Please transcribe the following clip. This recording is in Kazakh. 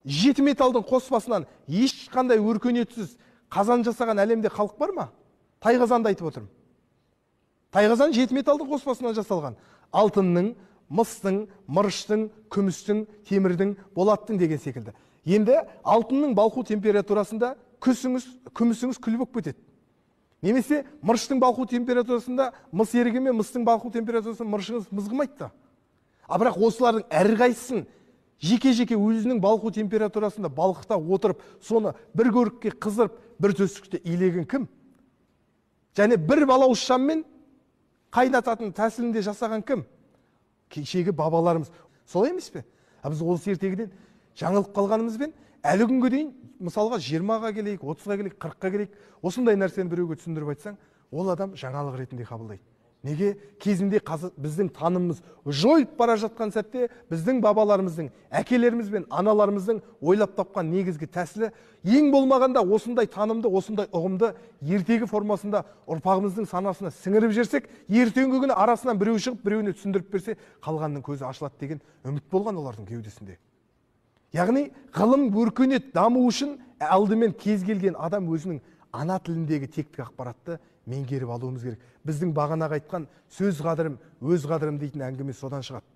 жеті металдың қоспасынан ешқандай өркениетсіз қазан жасаған әлемде халық бар ма? Тайқазанды айтып отырмын. Тайқазан жеті металдың қоспасынан жасалған. Алтынның, мыстың, мырыштың, күмістің, темірдің, болаттың деген секілді. Енді алтынның балқу температурасында күмісіңіз күл болып кетеді. Немесе мырыштың балқу температурасында мыс ерігеме, мыстың балқу температурасында мырышыңыз мызғымайды да. Бірақ осылардың әрқайсысын жеке-жеке өзінің балқу температурасында балқыта отырып, соны бір көрікке қыздырып, бір төстікте илеген кім? Және бір балауыз шаммен қайнататын тәсілінде жасаған кім? Кешегі бабаларымыз. Солай емес пе? Біз осы ертегіден жаңылып қалғанымызбен әлі күнге дейін мысалға 20-ға келейік, 30-ға келейік, 40-ға келейік, осындай нәрсені біреуге түсіндіріп айтсаң, ол адам жаңалық ретінде қабылдайды. Неге? Кезінде біздің танымымыз жойылып бара жатқан сәтте біздің бабаларымыздың, әкелеріміз бен аналарымыздың ойлап тапқан негізгі тәсілі ең болмағанда осындай танымды, осындай ұғымды ертегі формасында ұрпағымыздың санасына сіңіріп жерсек, ертеңгі күні арасынан біреу шығып, біреуіне түсіндіріп берсе, қалғанның көзі ашылады деген үміт болған олардың кеудесінде. Яғни ғылым өркениет даму үшін алдымен кез келген адам өзінің ана тіліндегі тектік ақпаратты меңгеріп алуымыз керек. Біздің бағанағы айтқан сөз қадірім, өз қадірім дейтін әңгіме содан шығады.